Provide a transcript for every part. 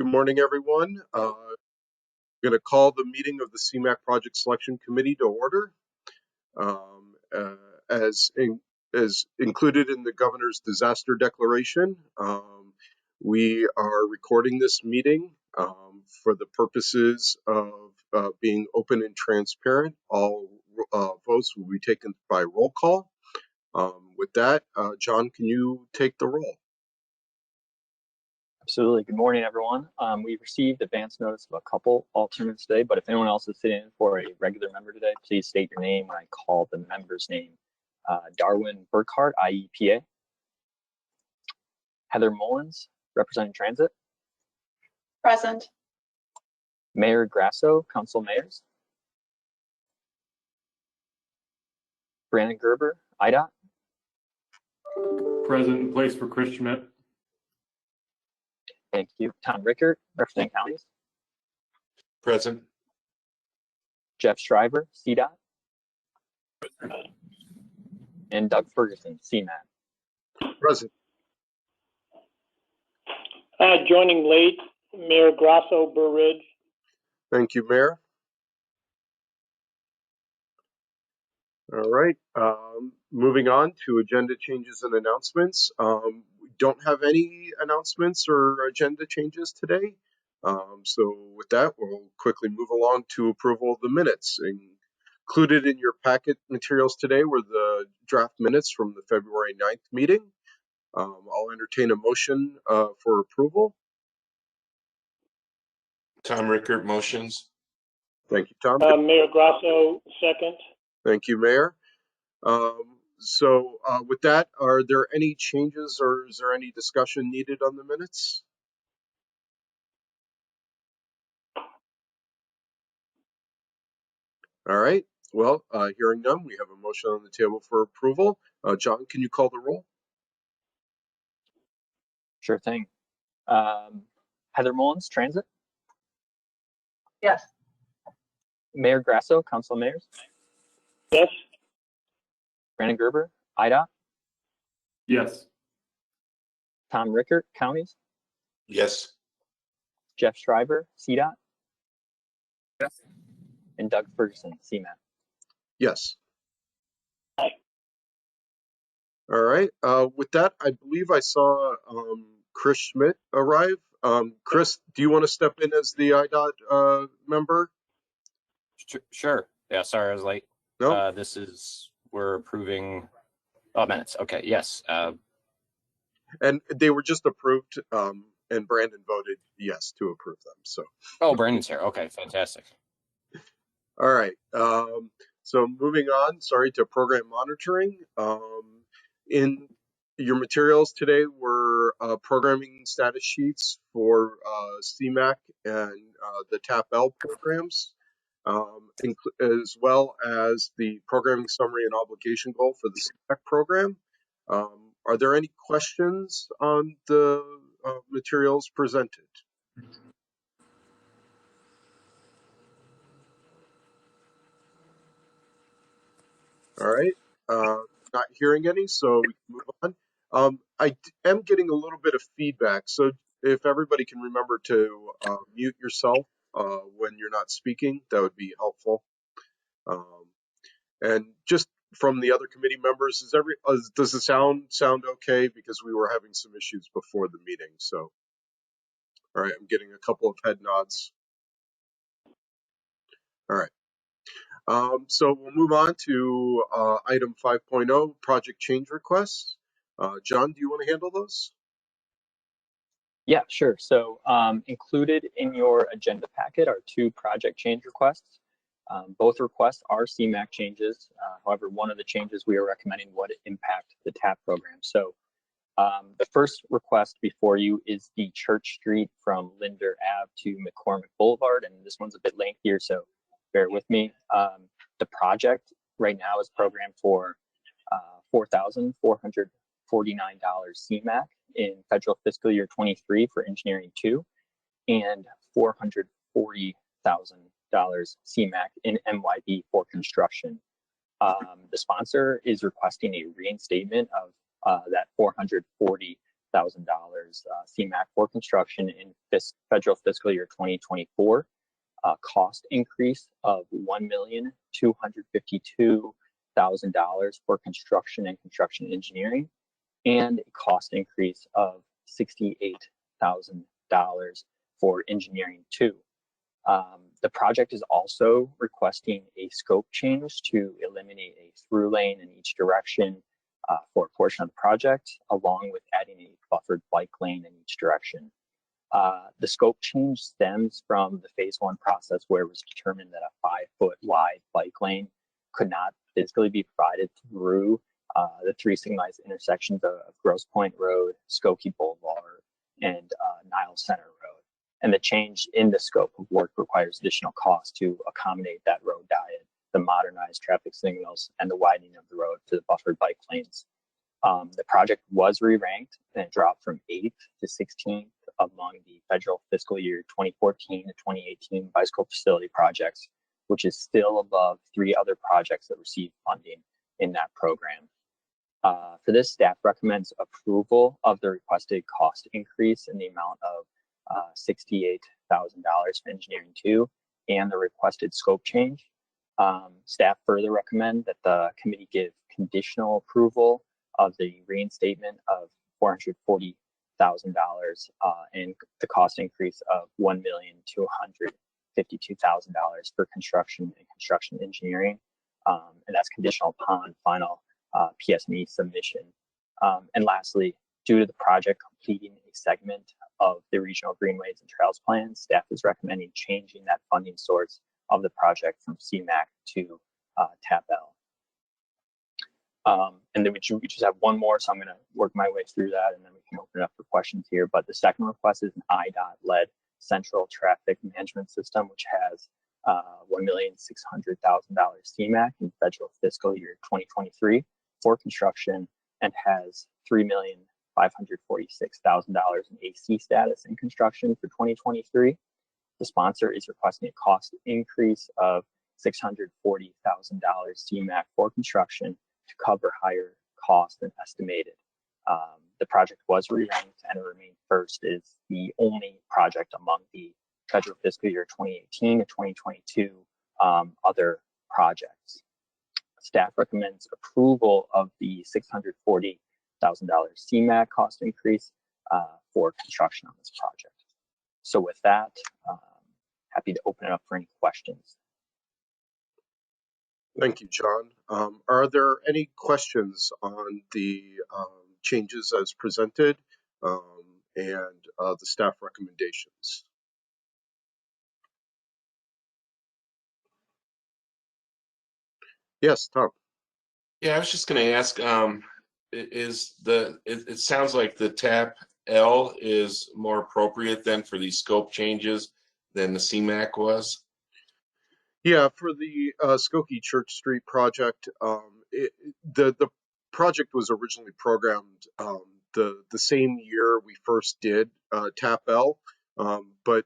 Good morning, everyone. I'm going to call the meeting of the CMAQ Project Selection Committee to order. As included in the Governor's Disaster Declaration, we are recording this meeting for the purposes of being open and transparent. All votes will be taken by roll call. With that, John, can you take the roll? Absolutely. Good morning, everyone. We've received advance notice of a couple alternates today, but if anyone else is sitting in for a regular member today, please state your name when I call the member's name. Darwin Burkhart, IEPA. Heather Mullins, representing Transit. Present. Mayor Grasso, Council Mayors. Brandon Gerber, IDOT. Present in place for Chris Schmidt. Thank you. Tom Rickert, representing counties. Present. Jeff Shriver, CDOT. And Doug Ferguson, CMAQ. Present. Joining late, Mayor Grasso, Burr Ridge. Thank you, Mayor. All right, moving on to agenda changes and announcements. We don't have any announcements or agenda changes today. So with that, we'll quickly move along to approval of the minutes. Included in your packet materials today were the draft minutes from the February 9th meeting. I'll entertain a motion for approval. Tom Rickert motions. Thank you, Tom. Mayor Grasso, second. Thank you, Mayor. With that, are there any changes or is there any discussion needed on the minutes? All right. Well, hearing none, we have a motion on the table for approval. John, can you call the roll? Sure thing. Heather Mullins, Transit. Yes. Mayor Grasso, Council Mayors. Yes. Brandon Gerber, IDOT. Yes. Tom Rickert, counties. Yes. Jeff Shriver, CDOT. Yes. And Doug Ferguson, CMAQ. Yes. Aye. All right. With that, I believe I saw Chris Schmidt arrive. Chris, do you want to step in as the IDOT member? Sure. Yeah, sorry I was late. No. We're approving minutes. Okay, yes. And they were just approved, and Brandon voted yes to approve them. So. Oh, Brandon's here. Okay, fantastic. All right. So moving on, sorry, to program monitoring. In your materials today were programming status sheets for CMAQ and the TAP-L programs, as well as the programming summary and obligation goal for the CMAQ program. Are there any questions on the materials presented? All right, not hearing any, so we can move on. I am getting a little bit of feedback, so if everybody can remember to mute yourself when you're not speaking, that would be helpful. And just from the other committee members, does the sound okay? Because we were having some issues before the meeting, so. All right, I'm getting a couple of head nods. All right. So we'll move on to item 5.0, project change requests. John, do you want to handle those? Yeah, sure. So included in your agenda packet are two project change requests. Both requests are CMAQ changes. However, one of the changes we are recommending would impact the TAP program. So the first request before you is the Church Street from Linder Ave to McCormick Boulevard, and this one's a bit lengthier, so bear with me. The project right now is programmed for $4,449 CMAQ in federal fiscal year 23 for engineering 2, and $440,000 CMAQ in MYB for construction. The sponsor is requesting a reinstatement of that $440,000 CMAQ for construction in federal fiscal year 2024. Cost increase of $1,252,000 for construction and construction engineering, and a cost increase of $68,000 for engineering 2. The project is also requesting a scope change to eliminate a through lane in each direction for a portion of the project, along with adding a buffered bike lane in each direction. The scope change stems from the phase 1 process where it was determined that a 5-foot wide bike lane could not physically be provided through the 3 signalized intersections of Grosse Pointe Road, Skokie Boulevard, and Niles Center Road. And the change in the scope of work requires additional costs to accommodate that road diet, the modernized traffic signals, and the widening of the road for the buffered bike lanes. The project was re-ranked and it dropped from 8th to 16th among the federal fiscal year 2014 to 2018 bicycle facility projects, which is still above 3 other projects that received funding in that program. For this, staff recommends approval of the requested cost increase in the amount of $68,000 for engineering 2 and the requested scope change. Staff further recommend that the committee give conditional approval of the reinstatement of $440,000 and the cost increase of $1,252,000 for construction and construction engineering, and that's conditional upon final PSME submission. And lastly, due to the project completing a segment of the regional greenways and trails plan, staff is recommending changing that funding source of the project from CMAQ to TAP-L. And then we just have one more, so I'm going to work my way through that, and then we can open it up for questions here. But the second request is an IDOT-led central traffic management system, which has $1,600,000 CMAQ in federal fiscal year 2023 for construction and has $3,546,000 in AC status in construction for 2023. The sponsor is requesting a cost increase of $640,000 CMAQ for construction to cover higher costs than estimated. The project was re-ranked and it remained first. Is the only project among the federal fiscal year 2018 to 2022 other projects. Staff recommends approval of the $640,000 CMAQ cost increase for construction on this project. So with that, happy to open it up for any questions. Thank you, John. Are there any questions on the changes as presented and the staff recommendations? Yes, Tom. Yeah, I was just going to ask, it sounds like the TAP-L is more appropriate then for these scope changes than the CMAQ was? Yeah, for the Skokie Church Street project, the project was originally programmed the same year we first did TAP-L, but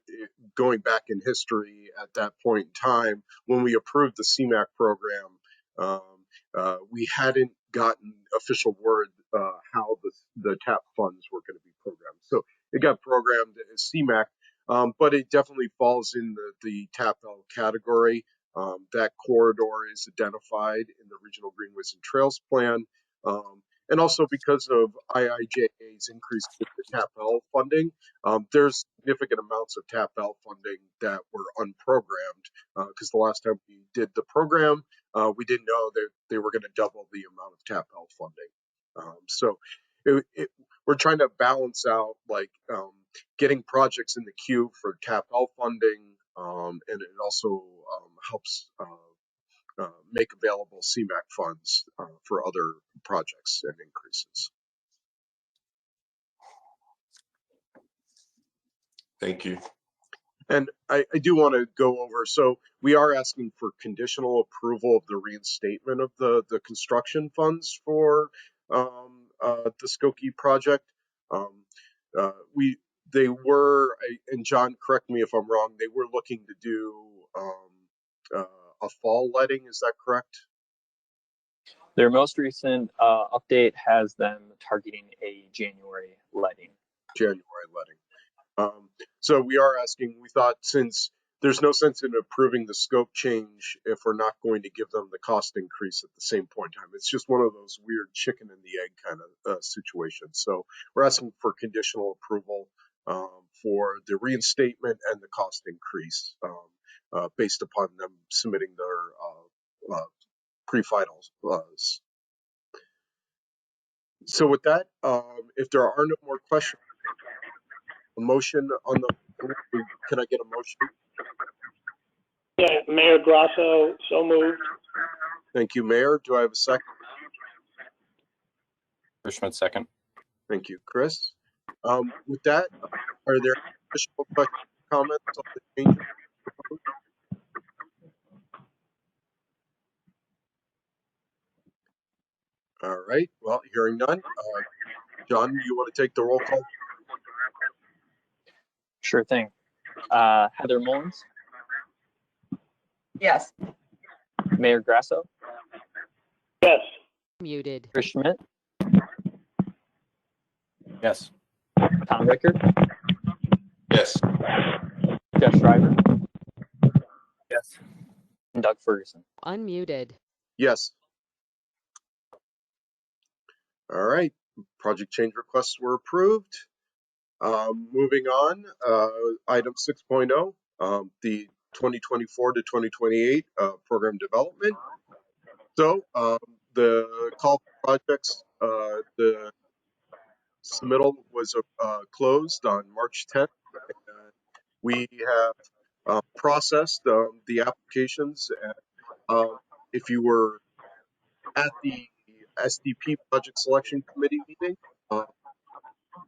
going back in history at that point in time, when we approved the CMAQ program, we hadn't gotten official word how the TAP funds were going to be programmed. So it got programmed as CMAQ. But it definitely falls in the TAP-L category. That corridor is identified in the Regional Greenways and Trails Plan. And also because of IIJA's increase in the TAP-L funding, there's significant amounts of TAP-L funding that were unprogrammed because the last time we did the program, we didn't know that they were going to double the amount of TAP-L funding. So we're trying to balance out like getting projects in the queue for TAP-L funding, and it also helps make available CMAQ funds for other projects and increases. Thank you. And I do want to go over, so we are asking for conditional approval of the reinstatement of the construction funds for the Skokie project. They were, and John, correct me if I'm wrong, they were looking to do a fall letting, is that correct? Their most recent update has them targeting a January letting. January letting. So we are asking, we thought since there's no sense in approving the scope change if we're not going to give them the cost increase at the same point in time. It's just one of those weird chicken and the egg kind of situations. So we're asking for conditional approval for the reinstatement and the cost increase based upon them submitting their pre-final. So with that, if there are no more questions, a motion on the, can I get a motion? Yeah, Mayor Grasso, so moved. Thank you, Mayor. Do I have a second? Chris Schmidt, second. Thank you, Chris. With that, are there additional questions, comments on the changes proposed? All right. Well, hearing none. John, you want to take the roll call? Sure thing. Heather Mullins, Yes. Mayor Grasso, Yes. Muted. Chris Schmidt, Yes. Tom Ricker, Yes. Jeff Schreiber, Yes. and Doug Ferguson. Unmuted. Yes. All right. Project change requests were approved. Moving on, item 6.0, the 2024 to 2028 program development. So the call for projects, the submittal was closed on March 10th. And we have processed the applications. And if you were at the SDP Project Selection Committee meeting,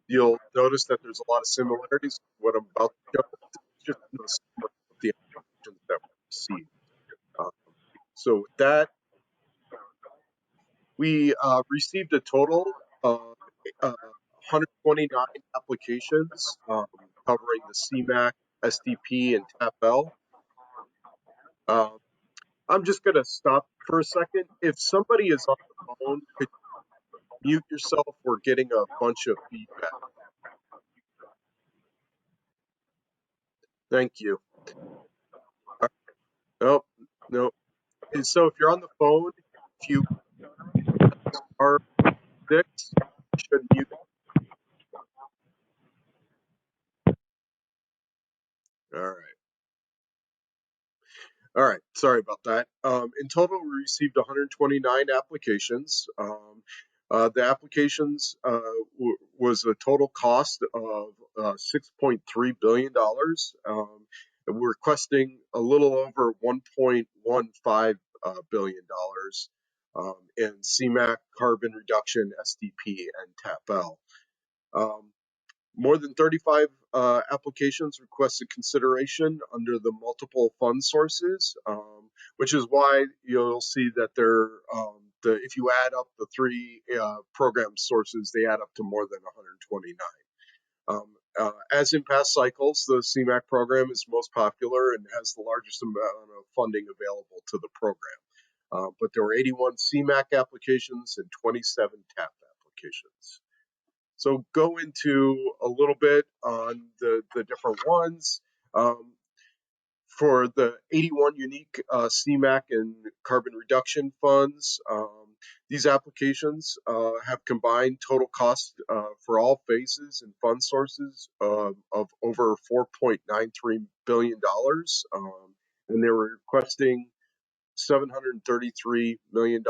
you'll notice that there's a lot of similarities with what I'm about to show. It's just no summary of the applications that we received. So with that, we received a total of 129 applications covering the CMAQ, SDP, and TAP-L. I'm just going to stop for a second. If somebody is on the phone, could you mute yourself? We're getting a bunch of feedback. Thank you. Oh, no. And so if you're on the phone, if you are 6, you should mute. All right. All right, sorry about that. In total, we received 129 applications. The applications was a total cost of $6.3 billion. And we're requesting a little over $1.15 billion in CMAQ, carbon reduction, SDP, and TAP-L. More than 35 applications requested consideration under the multiple fund sources, which is why you'll see that if you add up the 3 program sources, they add up to more than 129. As in past cycles, the CMAQ program is most popular and has the largest amount of funding available to the program. But there were 81 CMAQ applications and 27 TAP applications. So go into a little bit on the different ones. For the 81 unique CMAQ and carbon reduction funds, these applications have combined total cost for all phases and fund sources of over $4.93 billion. And they were requesting $733 million.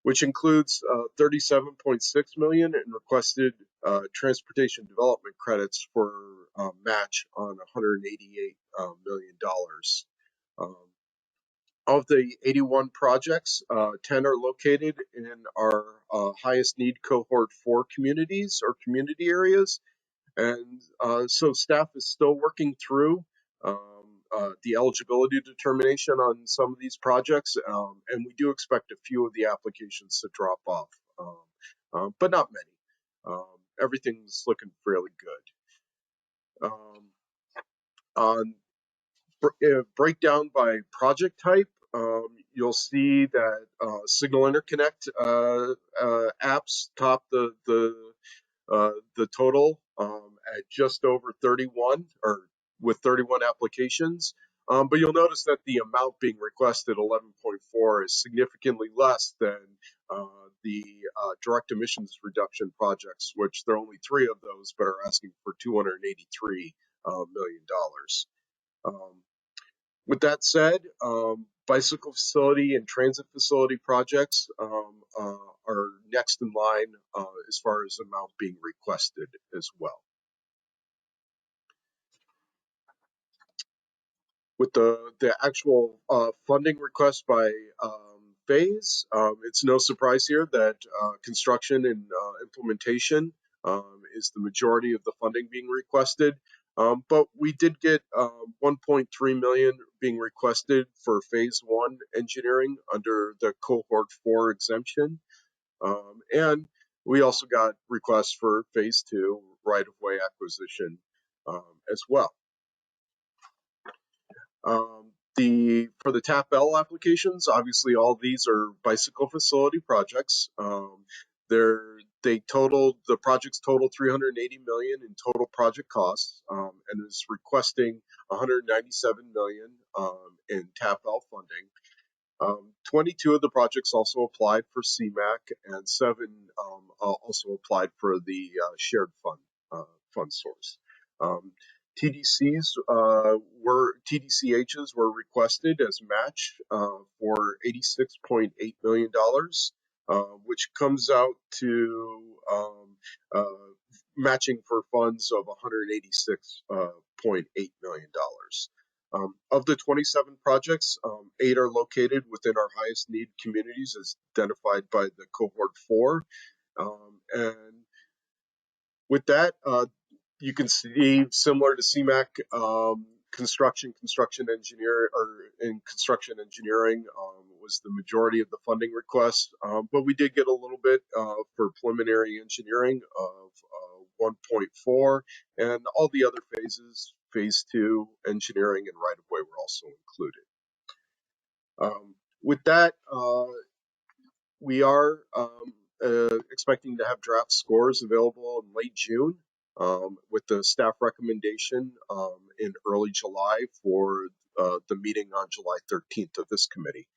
Which includes $37.6 million in requested transportation development credits for match on $188 million. Of the 81 projects, 10 are located in our highest need cohort 4 communities or community areas. And so staff is still working through the eligibility determination on some of these projects, and we do expect a few of the applications to drop off, but not many. Everything's looking fairly good. On breakdown by project type, you'll see that signal interconnect apps top the the total at just over 31, or with 31 applications. But you'll notice that the amount being requested, 11.4, is significantly less than the direct emissions reduction projects, which there are only 3 of those, but are asking for $283 million. With that said, bicycle facility and transit facility projects are next in line as far as amount being requested as well. With the actual funding request by phase, it's no surprise here that construction and implementation is the majority of the funding being requested. But we did get 1.3 million being requested for phase 1 engineering under the cohort 4 exemption. And we also got requests for phase 2 right-of-way acquisition as well. For the TAP-L applications, obviously all these are bicycle facility projects. The projects total 380 million in total project costs, and is requesting 197 million in TAP-L funding. 22 of the projects also applied for CMAQ, and 7 also applied for the shared fund source. TDCHs were requested as match for $86.8 million, which comes out to matching for funds of $186.8 million. Of the 27 projects, 8 are located within our highest need communities as identified by the cohort 4. And with that, you can see, similar to CMAQ, construction engineering was the majority of the funding request, but we did get a little bit for preliminary engineering of 1.4, and all the other phases, phase 2 engineering and right-of-way, were also included. With that, we are expecting to have draft scores available in late June, with the staff recommendation in early July for the meeting on July 13th of this committee.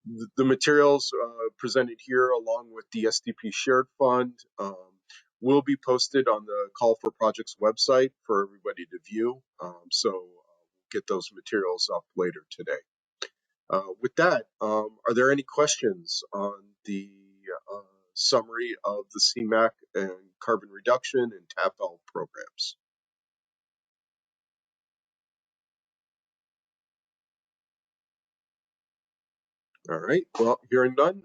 The materials presented here, along with the SDP Shared Fund, will be posted on the Call for Projects website for everybody to view. So we'll get those materials up later today. With that, are there any questions on the summary of the CMAQ and carbon reduction and TAP-L programs? All right, well, hearing none,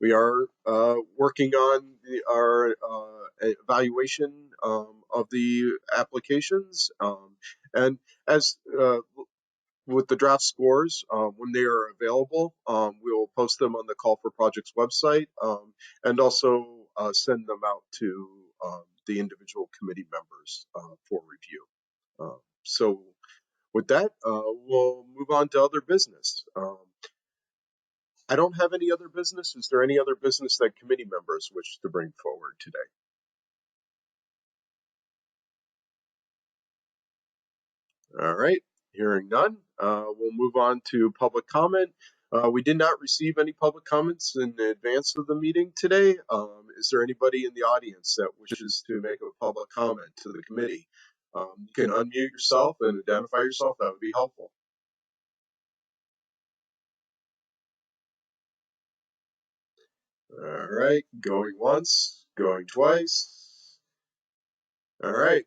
we are working on our evaluation of the applications, and as with the draft scores, when they are available, we will post them on the Call for Projects website, and also send them out to the individual committee members for review. So with that, we'll move on to other business. I don't have any other business. Is there any other business that committee members wish to bring forward today? All right, hearing none, we'll move on to public comment. We did not receive any public comments in advance of the meeting today. Is there anybody in the audience that wishes to make a public comment to the committee? You can unmute yourself and identify yourself. That would be helpful. All right, going once, going twice. All right.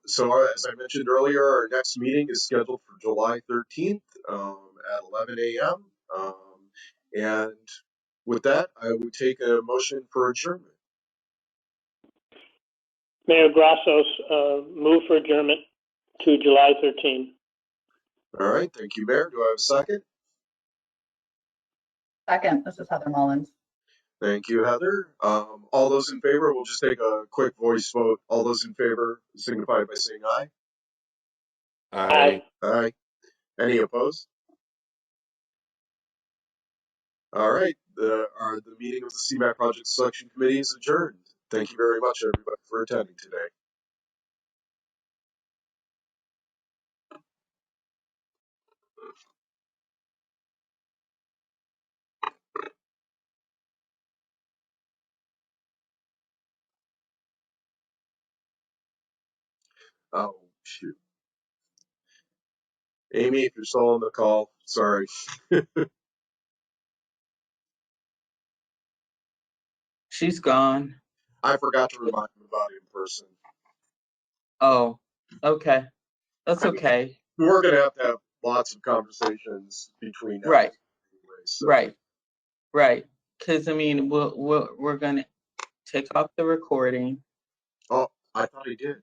So as I mentioned earlier, our next meeting is scheduled for July 13th at 11 a.m. And with that, I would take a motion for adjournment. Mayor Grassos, move for adjournment to July 13. All right, thank you, Mayor. Do I have a second? Second, this is Heather Mullins. Thank you, Heather. All those in favor, we'll just take a quick voice vote. All those in favor signify by saying aye. Aye. Aye. Any opposed? All right, the meeting of the CMAQ Project Selection Committee is adjourned. Thank you very much, everybody, for attending today. Oh, shoot. Amy, if you're still on the call, sorry. She's gone. I forgot to remind him about it in person. Oh, okay. That's I mean, okay. we're going to have lots of conversations between now Right, anyway, so. right. Because, I mean, we're going to take off the recording. Oh, I thought he did.